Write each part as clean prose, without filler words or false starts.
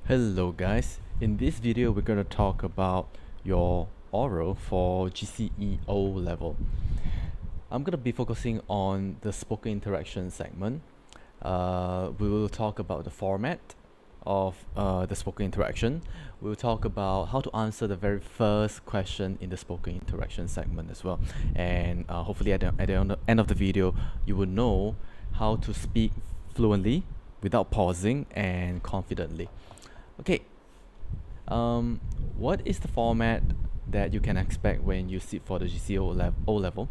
Hello guys, in this video we're going to talk about your oral for GCE O level. I'm going to be focusing on the spoken interaction segment. We will talk about the format of the spoken interaction. We'll talk about how to answer the very first question in the spoken interaction segment as well. And hopefully at the end of the video, you will know how to speak fluently without pausing and confidently. Okay, what is the format that you can expect when you sit for the GCE O level?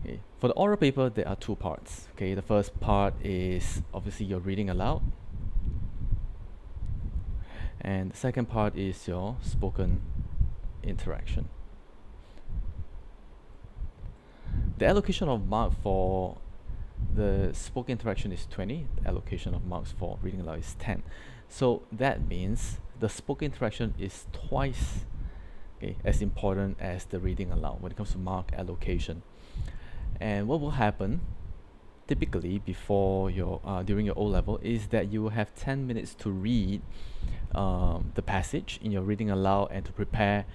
Okay. For the oral paper, there are two parts. Okay, the first part is obviously your reading aloud, and the second part is your spoken interaction. The allocation of mark for the spoken interaction is 20. The allocation of marks for reading aloud is 10. So that means the spoken interaction is twice as important as the reading aloud when it comes to mark allocation. And what will happen typically before your during your O level is that you will have 10 minutes to read the passage in your reading aloud and to prepare.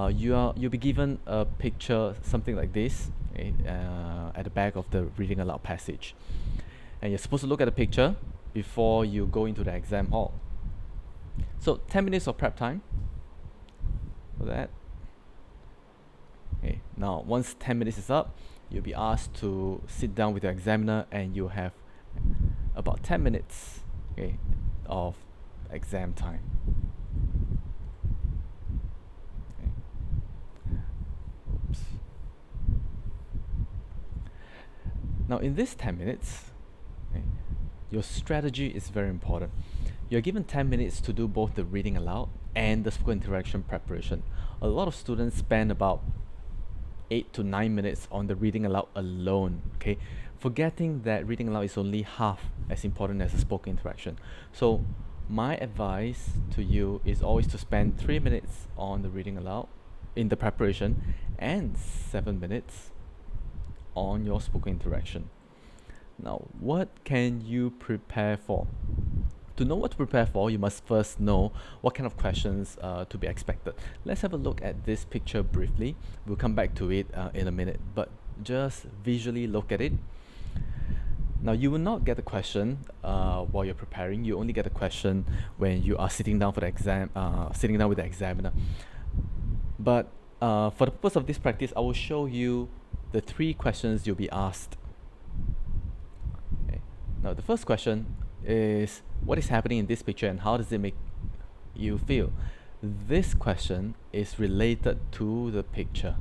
You'll be given a picture, something like this, at the back of the reading aloud passage, and you're supposed to look at the picture before you go into the exam hall. So 10 minutes of prep time for that. Okay, now once 10 minutes is up, you'll be asked to sit down with your examiner and you have about 10 minutes of exam time. Okay. Oops. Now in this 10 minutes, your strategy is very important. You're given 10 minutes to do both the reading aloud and the spoken interaction preparation. A lot of students spend about 8 to 9 minutes on the reading aloud alone, okay? Forgetting that reading aloud is only half as important as the spoken interaction. So my advice to you is always to spend 3 minutes on the reading aloud in the preparation and 7 minutes on your spoken interaction. Now, what can you prepare for? To know what to prepare for, you must first know what kind of questions to be expected. Let's have a look at this picture briefly. We'll come back to it in a minute, but just visually look at it. Now, you will not get a question while you're preparing. You only get a question when you are sitting down for the exam, sitting down with the examiner. But for the purpose of this practice, I will show you the 3 questions you'll be asked. Okay. Now, the first question is, what is happening in this picture and how does it make you feel? This question is related to the picture.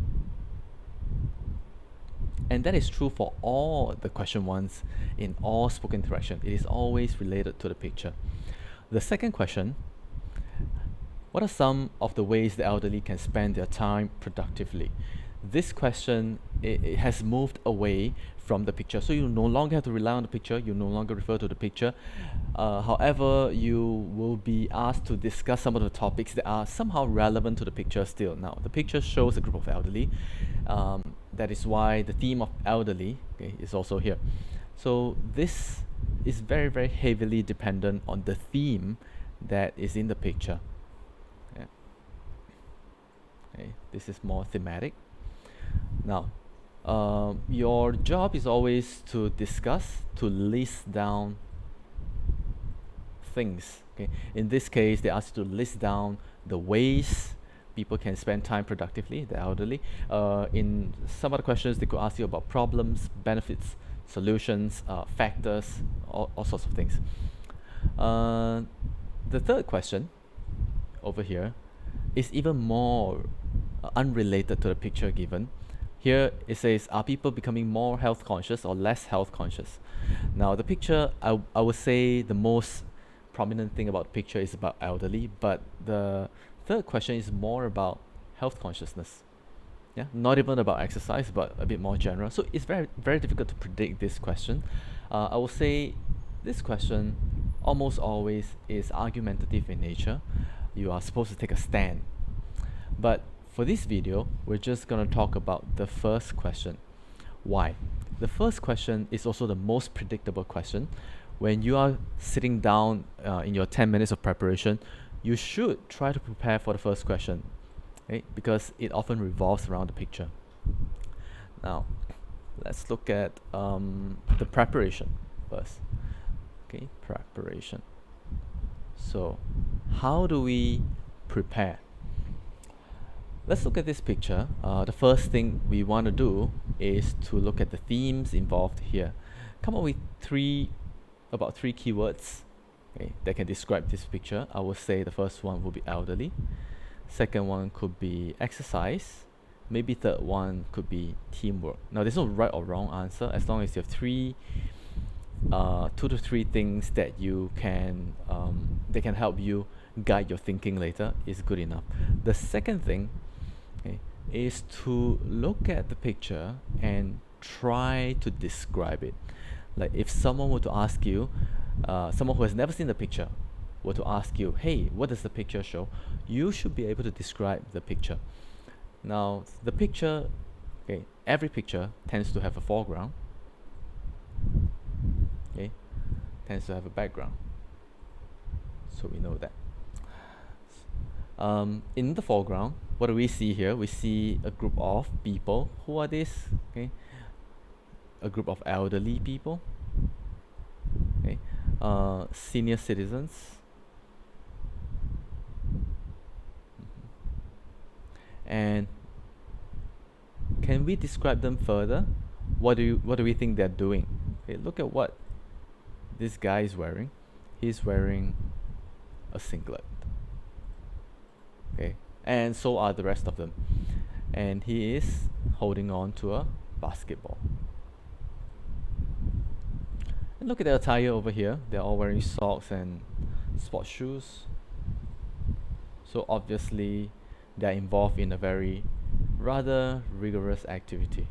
And that is true for all the question ones in all spoken interaction. It is always related to the picture. The second question, what are some of the ways the elderly can spend their time productively? This question, it has moved away from the picture. So you no longer have to rely on the picture, you no longer refer to the picture. However, you will be asked to discuss some of the topics that are somehow relevant to the picture still. Now, the picture shows a group of elderly. That is why the theme of elderly is also here. So this is very, very heavily dependent on the theme that is in the picture. Yeah. Okay, this is more thematic. Now, your job is always to discuss, to list down things. Okay, in this case, they ask you to list down the ways people can spend time productively, the elderly. In some other questions, they could ask you about problems, benefits, solutions, factors, all sorts of things. The third question over here is even more unrelated to the picture given. Here it says, are people becoming more health conscious or less health conscious? Now the picture, I would say the most prominent thing about the picture is about elderly, but the third question is more about health consciousness. Yeah, not even about exercise, but a bit more general. So it's very, very difficult to predict this question. I will say this question almost always is argumentative in nature. You are supposed to take a stand. But for this video, we're just going to talk about the first question. Why? The first question is also the most predictable question. when you are sitting down in your 10 minutes of preparation, you should try to prepare for the first question, okay? Because it often revolves around the picture. Now, let's look at the preparation first. Okay, preparation. So, how do we prepare? Let's look at this picture. The first thing we want to do is to look at the themes involved here. Come up with about three keywords, okay, that can describe this picture. I would say the first one would be elderly. Second one could be exercise. Maybe third one could be teamwork. Now, there's no right or wrong answer, as long as you have two to three things that you can that can help you guide your thinking later is good enough. The second thing, okay, is to look at the picture and try to describe it. Like if someone were to ask you, someone who has never seen the picture were to ask you, hey, what does the picture show? You should be able to describe the picture. Now, the picture, okay, every picture tends to have a foreground, okay, tends to have a background. So we know that. In the foreground, what do we see here? We see a group of people. Who are these? Okay, a group of elderly people. Okay, senior citizens. And can we describe them further? What do we think they're doing? Okay, look at what this guy is wearing. He's wearing a singlet. Okay, and so are the rest of them. And he is holding on to a basketball. And look at their attire over here. They're all wearing socks and sports shoes. So obviously, they're involved in a very rather rigorous activity.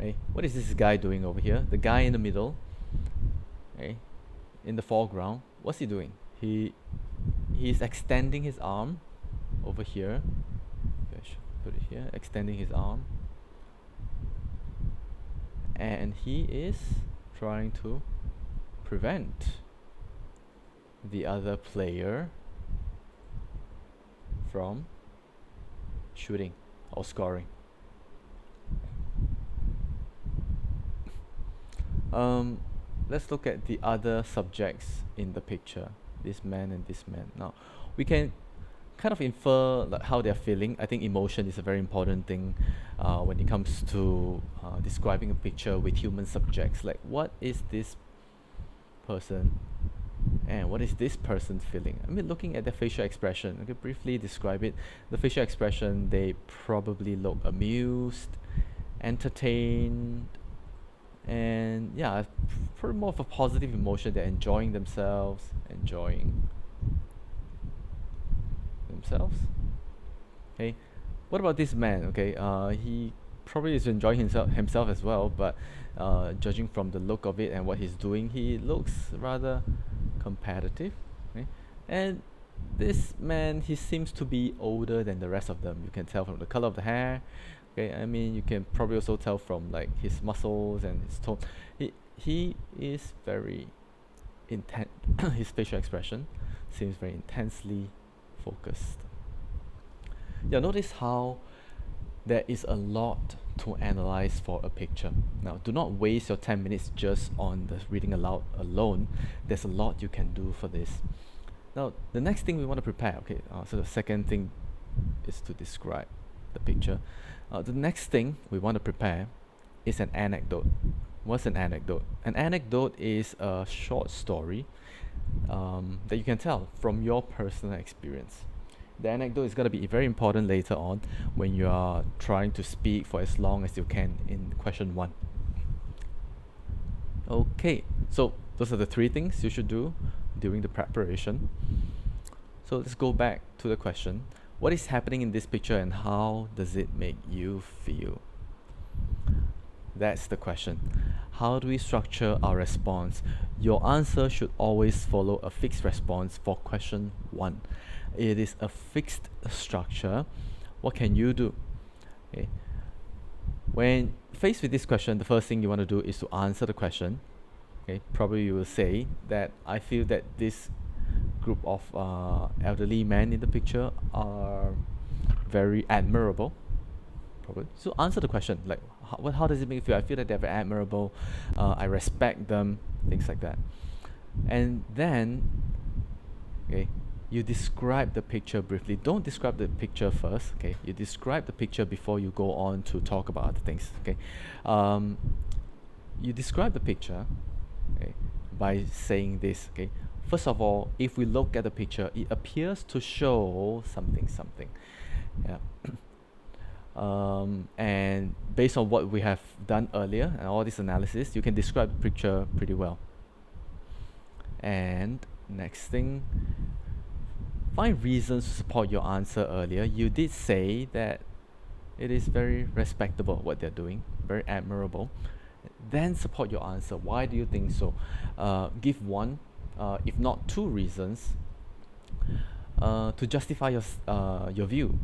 Okay, what is this guy doing over here? The guy in the middle, okay, in the foreground, what's he doing? He's extending his arm over here. Okay, I should put it here. Extending his arm, and he is trying to prevent the other player from shooting or scoring. Let's look at the other subjects in the picture, this man and this man. Now, we can kind of infer like how they're feeling. I think emotion is a very important thing when it comes to describing a picture with human subjects. Like, what is this person and what is this person feeling? I mean, looking at their facial expression, I can briefly describe it. The facial expression, they probably look amused, entertained, and yeah, probably more of a positive emotion. They're enjoying themselves. Okay, what about this man? Okay, he probably is enjoying himself as well, but judging from the look of it and what he's doing, he looks rather competitive. Okay, and this man, he seems to be older than the rest of them. You can tell from the color of the hair. Okay, I mean, you can probably also tell from like his muscles and his tone. He is very intent. His facial expression seems very intensely focused. Yeah, notice how there is a lot to analyze for a picture. Now, do not waste your 10 minutes just on the reading aloud alone. There's a lot you can do for this. Now, the next thing we want to prepare, okay, so the second thing is to describe the picture. The next thing we want to prepare is an anecdote. What's an anecdote? An anecdote is a short story that you can tell from your personal experience. The anecdote is going to be very important later on when you are trying to speak for as long as you can in question 1. Okay, so those are the 3 things you should do during the preparation. So let's go back to the question. What is happening in this picture and how does it make you feel? That's the question. How do we structure our response? Your answer should always follow a fixed response for question 1. It is a fixed structure. What can you do? Okay. When faced with this question, the first thing you want to do is to answer the question. Okay, probably you will say that I feel that this group of elderly men in the picture are very admirable. Probably. So answer the question like, how does it make you feel? I feel that they're very admirable. I respect them, things like that. And then, okay, you describe the picture briefly. Don't describe the picture first. Okay, you describe the picture before you go on to talk about other things. Okay, um, you describe the picture, okay, by saying this. Okay, first of all, if we look at the picture, it appears to show something. Yeah. And based on what we have done earlier and all this analysis, you can describe the picture pretty well. And next thing, find reasons to support your answer earlier. You did say that it is very respectable what they're doing, very admirable. Then support your answer. Why do you think so? Give one, if not two reasons to justify your view.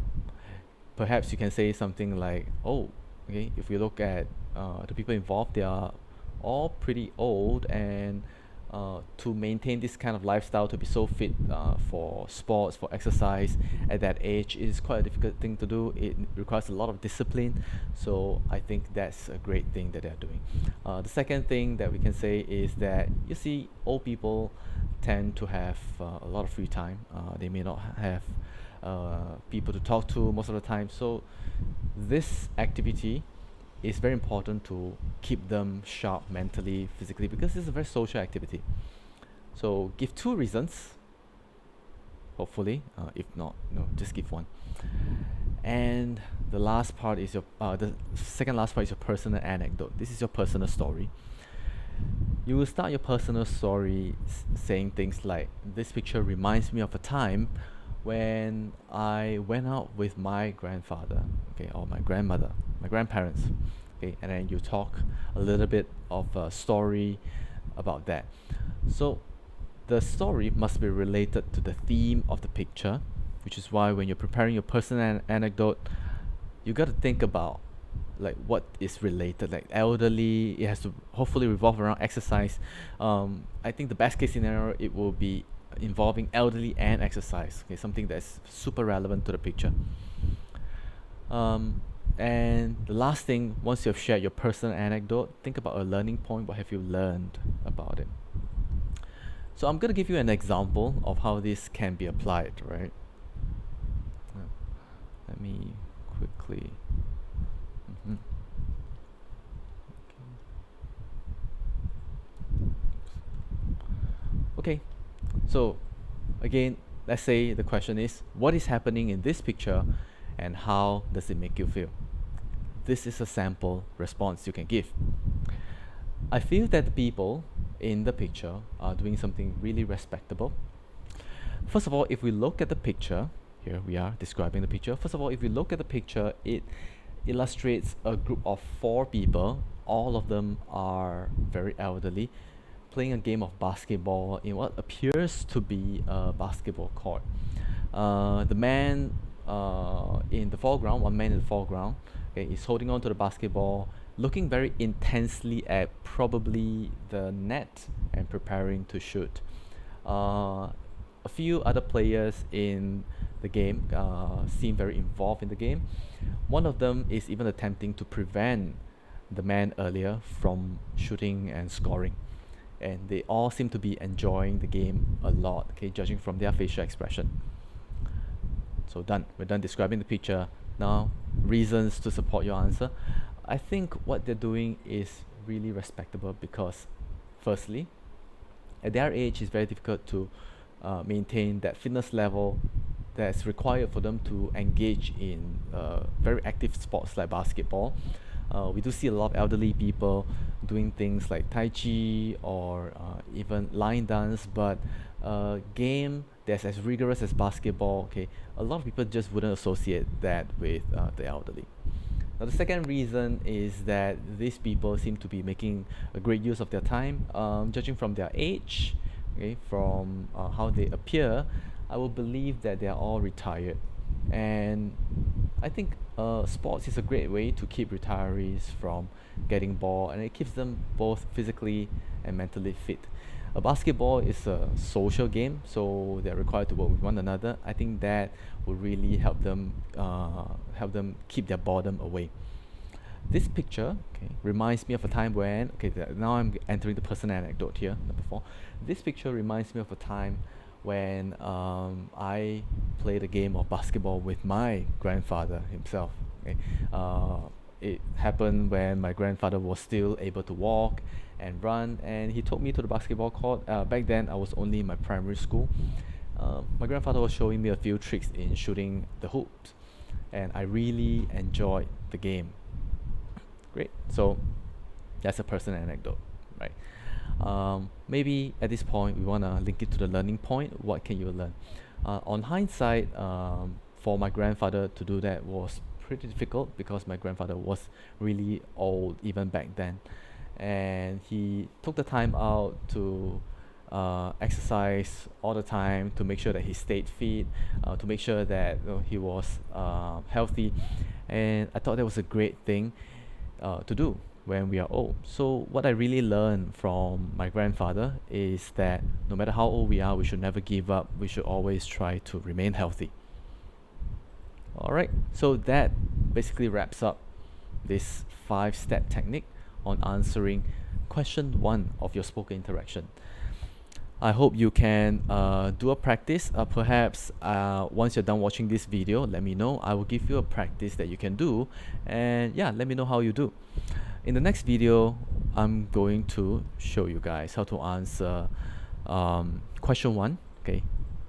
Perhaps you can say something like, oh, okay, if we look at the people involved, they are all pretty old, and to maintain this kind of lifestyle, to be so fit for sports, for exercise at that age is quite a difficult thing to do. It requires a lot of discipline. So I think that's a great thing that they're doing. The second thing that we can say is that you see, old people tend to have a lot of free time. They may not have people to talk to most of the time. So this activity is very important to keep them sharp mentally, physically, because it's a very social activity. So give two reasons, hopefully. If not, no, just give one. And the last part is the second last part is your personal anecdote. This is your personal story. You will start your personal story saying things like, this picture reminds me of a time when I went out with my grandfather, okay, or my grandmother, my grandparents, okay, and then you talk a little bit of a story about that. So the story must be related to the theme of the picture, which is why when you're preparing your personal anecdote, you got to think about like what is related, like elderly. It has to hopefully revolve around exercise. I think the best case scenario, it will be involving elderly and exercise, okay, something that's super relevant to the picture. And the last thing, once you've shared your personal anecdote, think about a learning point. What have you learned about it? So I'm going to give you an example of how this can be applied, right? Let me quickly. Mhm. Okay, so again, let's say the question is, what is happening in this picture and how does it make you feel? This is a sample response you can give. I feel that the people in the picture are doing something really respectable. First of all, if we look at the picture, here we are describing the picture. First of all, if we look at the picture, it illustrates a group of 4 people. All of them are very elderly, playing a game of basketball in what appears to be a basketball court. The man in the foreground, one man in the foreground, okay, is holding on to the basketball, looking very intensely at probably the net and preparing to shoot. A few other players in the game seem very involved in the game. One of them is even attempting to prevent the man earlier from shooting and scoring. And they all seem to be enjoying the game a lot, okay, judging from their facial expression. So done. We're done describing the picture. Now, reasons to support your answer. I think what they're doing is really respectable because, firstly, at their age, it's very difficult to maintain that fitness level that's required for them to engage in very active sports like basketball. We do see a lot of elderly people doing things like Tai Chi or even line dance, but game that's as rigorous as basketball, okay, a lot of people just wouldn't associate that with the elderly. Now, the second reason is that these people seem to be making a great use of their time, judging from their age, okay, from how they appear. I will believe that they are all retired, and I think sports is a great way to keep retirees from getting bored, and it keeps them both physically and mentally fit. A basketball is a social game, so they're required to work with one another. I think that will really help them keep their boredom away. This picture, okay, reminds me of a time when, okay, now I'm entering the personal anecdote here, number 4. This picture reminds me of a time when I played a game of basketball with my grandfather himself. Okay. It happened when my grandfather was still able to walk and run, and he took me to the basketball court. Back then, I was only in my primary school. My grandfather was showing me a few tricks in shooting the hoops, and I really enjoyed the game. Great. So that's a personal anecdote, right? Maybe at this point we want to link it to the learning point. What can you learn? On hindsight, for my grandfather to do that was pretty difficult because my grandfather was really old even back then, and he took the time out to exercise all the time to make sure that he stayed fit, to make sure that he was healthy, and I thought that was a great thing to do when we are old. So what I really learned from my grandfather is that no matter how old we are, we should never give up. We should always try to remain healthy. All right, so that basically wraps up this 5-step technique on answering question 1 of your spoken interaction. I hope you can do a practice. Perhaps once you're done watching this video, let me know. I will give you a practice that you can do, and yeah, let me know how you do. In the next video, I'm going to show you guys how to answer question 1, okay,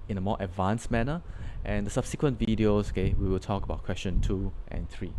in a more advanced manner, and the subsequent videos, okay, we will talk about question 2 and 3.